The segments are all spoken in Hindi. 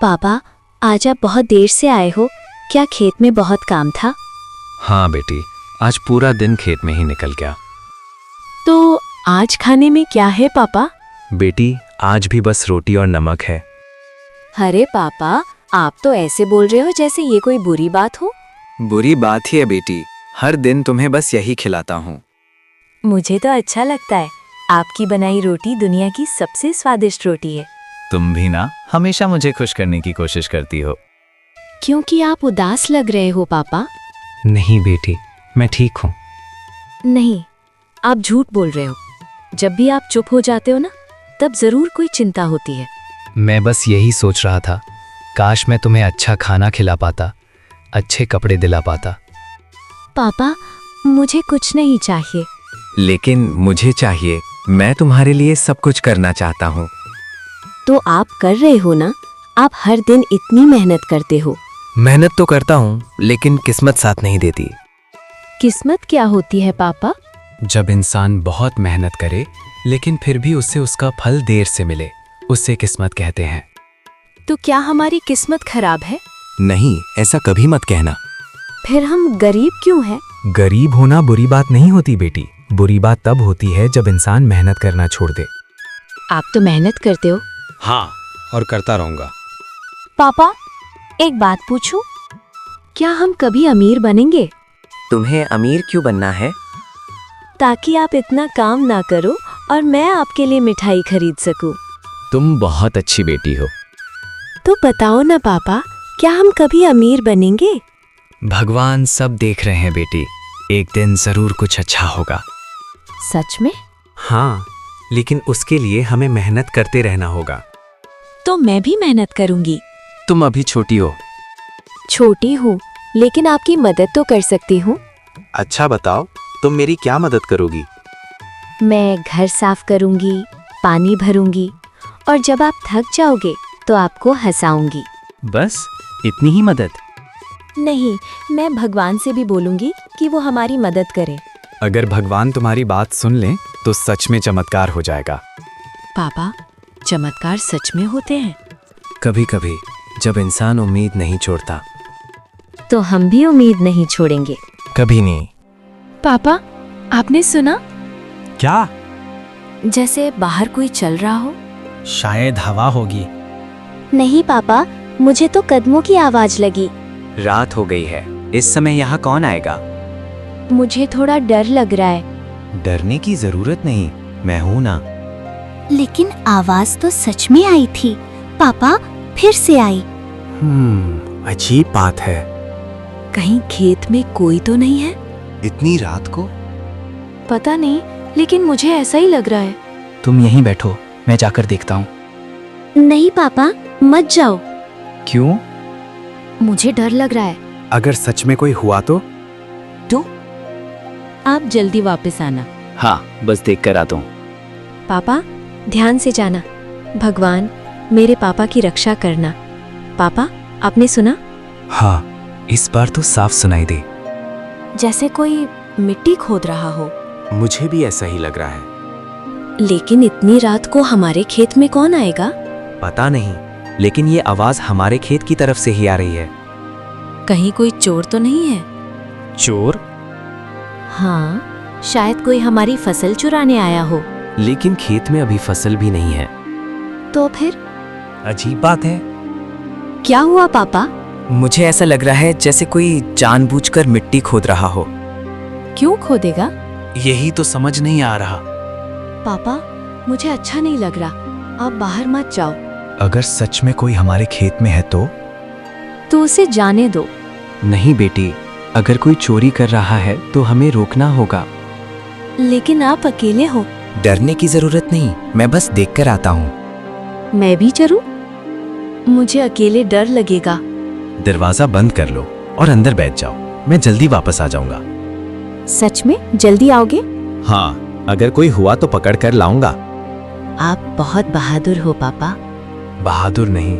पापा, आज आप बहुत देर से आए हो, क्या खेत में बहुत काम था? हाँ बेटी, आज पूरा दिन खेत में ही निकल गया। तो आज खाने में क्या है पापा? बेटी, आज भी बस रोटी और नमक है। अरे पापा, आप तो ऐसे बोल रहे हो जैसे ये कोई बुरी बात हो। बुरी बात ही है बेटी, हर दिन तुम्हें बस यही खिलाता हूँ। मुझे तो अच्छा लगता है, आपकी बनाई रोटी दुनिया की सबसे स्वादिष्ट रोटी है। तुम भी ना हमेशा मुझे खुश करने की कोशिश करती हो। क्योंकि आप उदास लग रहे हो पापा। नहीं बेटी, मैं ठीक हूँ। नहीं, आप झूठ बोल रहे हो। जब भी आप चुप हो जाते हो ना, तब जरूर कोई चिंता होती है। मैं बस यही सोच रहा था, काश मैं तुम्हें अच्छा खाना खिला पाता, अच्छे कपड़े दिला पाता। पापा, मुझे कुछ नहीं चाहिए। लेकिन मुझे चाहिए, मैं तुम्हारे लिए सब कुछ करना चाहता हूँ। तो आप कर रहे हो ना, आप हर दिन इतनी मेहनत करते हो। मेहनत तो करता हूँ, लेकिन किस्मत साथ नहीं देती। किस्मत क्या होती है पापा? जब इंसान बहुत मेहनत करे लेकिन फिर भी उसे उसका फल देर से मिले, उसे किस्मत कहते हैं। तो क्या हमारी किस्मत खराब है? नहीं, ऐसा कभी मत कहना। फिर हम गरीब क्यों हैं? गरीब होना बुरी बात नहीं होती बेटी, बुरी बात तब होती है जब इंसान मेहनत करना छोड़ दे। आप तो मेहनत करते हो। हाँ, और करता रहूंगा। पापा, एक बात पूछूं? क्या हम कभी अमीर बनेंगे? तुम्हें अमीर क्यों बनना है? ताकि आप इतना काम ना करो और मैं आपके लिए मिठाई खरीद सकूं। तुम बहुत अच्छी बेटी हो। तो बताओ ना पापा, क्या हम कभी अमीर बनेंगे? भगवान सब देख रहे हैं बेटी, एक दिन जरूर कुछ अच्छा होगा। सच में? हाँ, लेकिन उसके लिए हमें मेहनत करते रहना होगा। तो मैं भी मेहनत करूंगी। तुम अभी छोटी हो। छोटी हूँ, लेकिन आपकी मदद तो कर सकती हूँ। अच्छा बताओ, तुम मेरी क्या मदद करोगी? मैं घर साफ करूंगी, पानी भरूंगी, और जब आप थक जाओगे तो आपको हंसाऊंगी। बस इतनी ही मदद? नहीं, मैं भगवान से भी बोलूंगी कि वो हमारी मदद करे। अगर भगवान तुम्हारी बात सुन लें तो सच में चमत्कार हो जाएगा। पापा, चमत्कार सच में होते हैं? कभी कभी, जब इंसान उम्मीद नहीं छोड़ता। तो हम भी उम्मीद नहीं छोड़ेंगे। कभी नहीं। पापा, आपने सुना? क्या? जैसे बाहर कोई चल रहा हो। शायद हवा होगी। नहीं पापा, मुझे तो कदमों की आवाज लगी। रात हो गई है, इस समय यहाँ कौन आएगा? मुझे थोड़ा डर लग रहा है। डरने की जरूरत नहीं, मैं हूं ना। लेकिन आवाज तो सच में आई थी। पापा, फिर से आई। अजीब बात है। कहीं खेत में कोई तो नहीं है? इतनी रात को? पता नहीं, लेकिन मुझे ऐसा ही लग रहा है। तुम यहीं बैठो, मैं जाकर देखता हूँ। नहीं पापा, मत जाओ। क्यों? मुझे डर लग रहा है। अगर सच में कोई हुआ तो? आप जल्दी वापस आना। हाँ, बस देख कर आता हूँ। पापा, ध्यान से जाना। भगवान, मेरे पापा की रक्षा करना। पापा, आपने सुना? हाँ, इस बार तो साफ सुनाई दे। जैसे कोई मिट्टी खोद रहा हो। मुझे भी ऐसा ही लग रहा है। लेकिन इतनी रात को हमारे खेत में कौन आएगा? पता नहीं, लेकिन ये आवाज हमारे खेत की तरफ से ही आ रही है। कहीं कोई चोर तो नहीं है? चोर? हाँ, शायद कोई हमारी फसल चुराने आया हो। लेकिन खेत में अभी फसल भी नहीं है। तो फिर? अजीब बात है। क्या हुआ पापा? मुझे ऐसा लग रहा है जैसे कोई जानबूझकर मिट्टी खोद रहा हो। क्यों खोदेगा? यही तो समझ नहीं आ रहा। पापा, मुझे अच्छा नहीं लग रहा, आप बाहर मत जाओ। अगर सच में कोई हमारे खेत में है तो उसे जाने दो। नहीं बेटी, अगर कोई चोरी कर रहा है तो हमें रोकना होगा। लेकिन आप अकेले हो। डरने की जरूरत नहीं, मैं बस देखकर आता हूँ। मैं भी चलूं? मुझे अकेले डर लगेगा। दरवाजा बंद कर लो और अंदर बैठ जाओ, मैं जल्दी वापस आ जाऊंगा। सच में जल्दी आओगे? हाँ, अगर कोई हुआ तो पकड़ कर लाऊंगा। आप बहुत बहादुर हो पापा। बहादुर नहीं,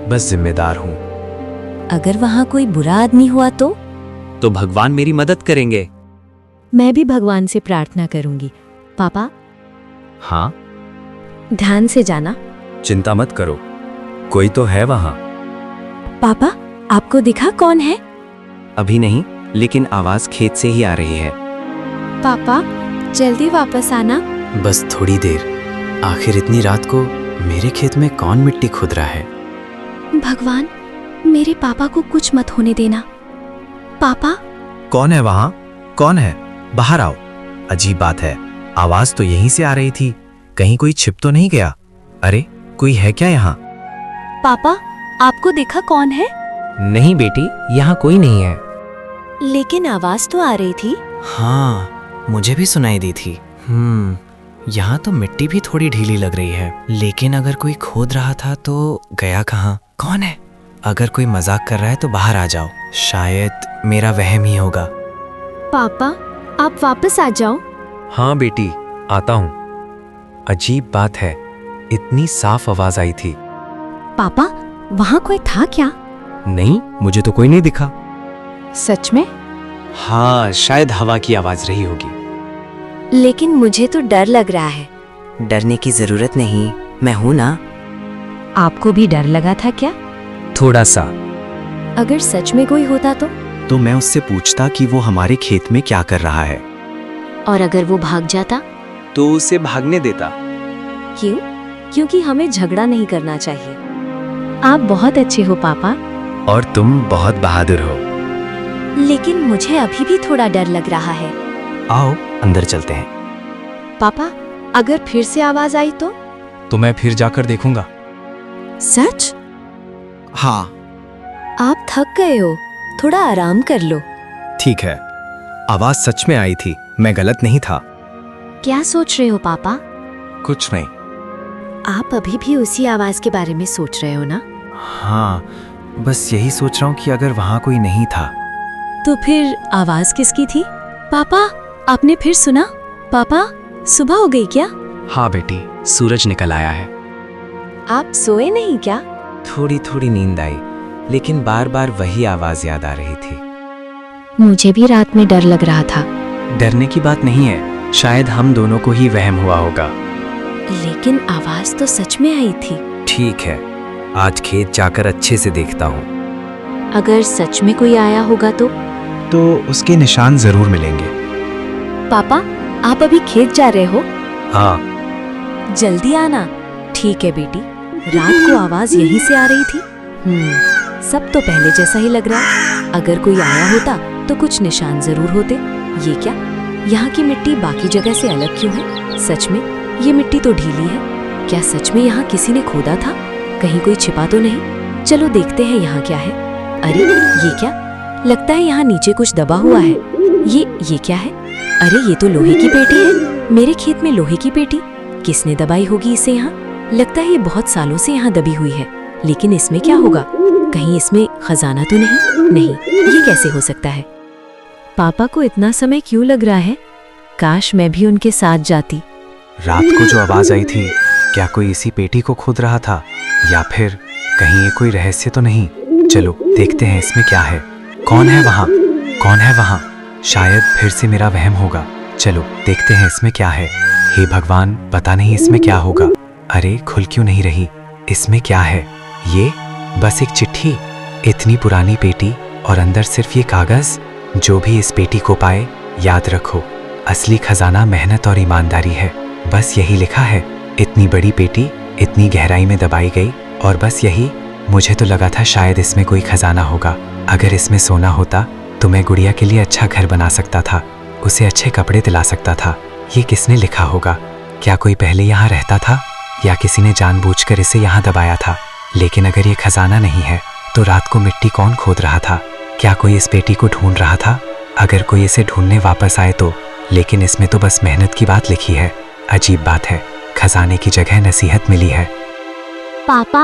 बस जिम्मेदार हूँ। अगर वहाँ कोई बुरा आदमी हुआ तो? भगवान मेरी मदद करेंगे। मैं भी भगवान से प्रार्थना करूंगी। पापा, हाँ, ध्यान से जाना। चिंता मत करो, कोई तो है वहाँ। पापा, आपको दिखा कौन है? अभी नहीं, लेकिन आवाज खेत से ही आ रही है। पापा, जल्दी वापस आना। बस थोड़ी देर। आखिर इतनी रात को मेरे खेत में कौन मिट्टी खोद रहा है? भगवान, मेरे पापा को कुछ मत होने देना। पापा। कौन है वहाँ? कौन है? बाहर आओ। अजीब बात है, आवाज तो यहीं से आ रही थी। कहीं कोई छिप तो नहीं गया? अरे, कोई है क्या यहाँ? पापा, आपको देखा कौन है? नहीं बेटी, यहाँ कोई नहीं है। लेकिन आवाज तो आ रही थी। हाँ, मुझे भी सुनाई दी थी। यहाँ तो मिट्टी भी थोड़ी ढीली लग रही है, लेकिन अगर कोई खोद रहा था तो गया कहाँ? कौन है? अगर कोई मजाक कर रहा है तो बाहर आ जाओ, शायद मेरा वहम ही होगा। पापा, आप वापस आ जाओ। हाँ बेटी, आता हूँ। अजीब बात है, इतनी साफ आवाज आई थी। पापा, वहाँ कोई था क्या? नहीं, मुझे तो कोई नहीं दिखा। सच में? हाँ, शायद हवा की आवाज रही होगी। लेकिन मुझे तो डर लग रहा है। डरने की जरूरत नहीं, मैं हूं ना। आपको भी डर लगा था क्या? थोड़ा सा। अगर सच में कोई होता तो मैं उससे पूछता कि वो हमारे खेत में क्या कर रहा है। और अगर वो भाग जाता? तो उसे भागने देता। क्यों? क्योंकि हमें झगड़ा नहीं करना चाहिए। आप बहुत अच्छे हो पापा। और तुम बहुत बहादुर हो। लेकिन मुझे अभी भी थोड़ा डर लग रहा है। आओ, अंदर चलते हैं। पापा, अगर फिर से आवाज आई तो मैं फिर जाकर देखूंगा। सच? हाँ। आप थक गए हो, थोड़ा आराम कर लो। ठीक है, आवाज सच में आई थी, मैं गलत नहीं था। क्या सोच रहे हो पापा? कुछ नहीं। आप अभी भी उसी आवाज के बारे में सोच रहे हो ना? हाँ, बस यही सोच रहा हूँ कि अगर वहाँ कोई नहीं था। तो फिर आवाज किसकी थी? पापा, आपने फिर सुना? पापा, सुबह हो गई क्या? हाँ बेटी, सूरज निकल आया है। आप सोए नहीं क्या? थोड़ी थोड़ी नींद आई, लेकिन बार बार वही आवाज याद आ रही थी। मुझे भी रात में डर लग रहा था। डरने की बात नहीं है, शायद हम दोनों को ही वहम हुआ होगा। लेकिन आवाज तो सच में आई थी। ठीक है, आज खेत जाकर अच्छे से देखता हूँ। अगर सच में कोई आया होगा तो उसके निशान जरूर मिलेंगे। पापा, आप अभी खेत जा रहे हो? हाँ। जल्दी आना। ठीक है बेटी, रात को आवाज यहीं से आ रही थी। सब तो पहले जैसा ही लग रहा है। अगर कोई आया होता तो कुछ निशान जरूर होते। ये क्या? यहाँ की मिट्टी बाकी जगह से अलग क्यों है? सच में ये मिट्टी तो ढीली है। क्या सच में यहाँ किसी ने खोदा था? कहीं कोई छिपा तो नहीं? चलो देखते हैं यहाँ क्या है। अरे ये क्या? लगता है यहाँ नीचे कुछ दबा हुआ है। ये क्या है? अरे ये तो लोहे की पेटी है। मेरे खेत में लोहे की पेटी किसने दबाई होगी इसे यहाँ? लगता है ये बहुत सालों से यहाँ दबी हुई है। लेकिन इसमें क्या होगा? कहीं इसमें खजाना तो नहीं? नहीं, ये कैसे हो सकता है? पापा को इतना समय क्यों लग रहा है? काश मैं भी उनके साथ जाती। रात को जो आवाज आई थी, क्या कोई इसी पेटी को खोद रहा था, या फिर कहीं ये कोई रहस्य तो नहीं? चलो देखते हैं इसमें क्या है। कौन है वहाँ? कौन है वहाँ? शायद फिर से मेरा वहम होगा। चलो देखते हैं इसमें क्या है। हे भगवान, पता नहीं इसमें क्या होगा। अरे खुल क्यों नहीं रही? इसमें क्या है? ये बस एक चिट्ठी। इतनी पुरानी पेटी और अंदर सिर्फ ये कागज। जो भी इस पेटी को पाए, याद रखो, असली खजाना मेहनत और ईमानदारी है। बस यही लिखा है। इतनी बड़ी पेटी इतनी गहराई में दबाई गई, और बस यही। मुझे तो लगा था शायद इसमें कोई खजाना होगा। अगर इसमें सोना होता तो मैं गुड़िया के लिए अच्छा घर बना सकता था, उसे अच्छे कपड़े दिला सकता था। ये किसने लिखा होगा? क्या कोई पहले यहाँ रहता था, या किसी ने जानबूझकर इसे यहाँ दबाया था? लेकिन अगर ये खजाना नहीं है तो रात को मिट्टी कौन खोद रहा था? क्या कोई इस पेटी को ढूंढ रहा था? अगर कोई इसे ढूंढने वापस आए तो? लेकिन इसमें तो बस मेहनत की बात लिखी है। अजीब बात है, खजाने की जगह नसीहत मिली है। पापा,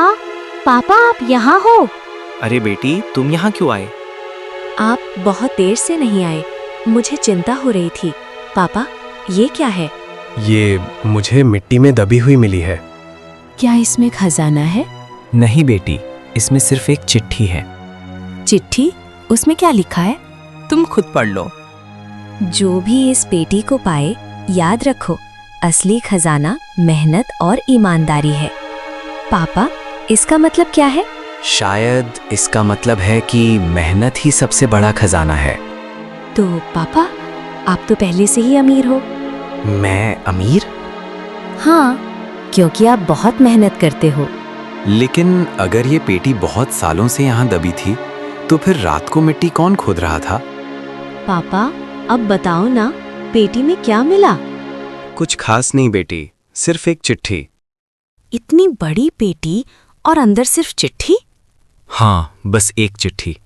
पापा आप यहाँ हो? अरे बेटी, तुम यहाँ क्यों आए? आप बहुत देर से नहीं आए, मुझे चिंता हो रही थी। पापा, ये क्या है? ये मुझे मिट्टी में दबी हुई मिली है। क्या इसमें खजाना है? नहीं बेटी, इसमें सिर्फ एक चिट्ठी है। चिट्ठी? उसमें क्या लिखा है? तुम खुद पढ़ लो। जो भी इस पेटी को पाए, याद रखो, असली खजाना मेहनत और ईमानदारी है। पापा, इसका मतलब क्या है? शायद इसका मतलब है कि मेहनत ही सबसे बड़ा खजाना है। तो पापा, आप तो पहले से ही अमीर हो। मैं अमीर? हाँ, क्योंकि आप बहुत मेहनत करते हो। लेकिन अगर ये पेटी बहुत सालों से यहाँ दबी थी तो फिर रात को मिट्टी कौन खोद रहा था? पापा, अब बताओ ना, पेटी में क्या मिला? कुछ खास नहीं बेटी, सिर्फ एक चिट्ठी। इतनी बड़ी पेटी और अंदर सिर्फ चिट्ठी? हाँ, बस एक चिट्ठी।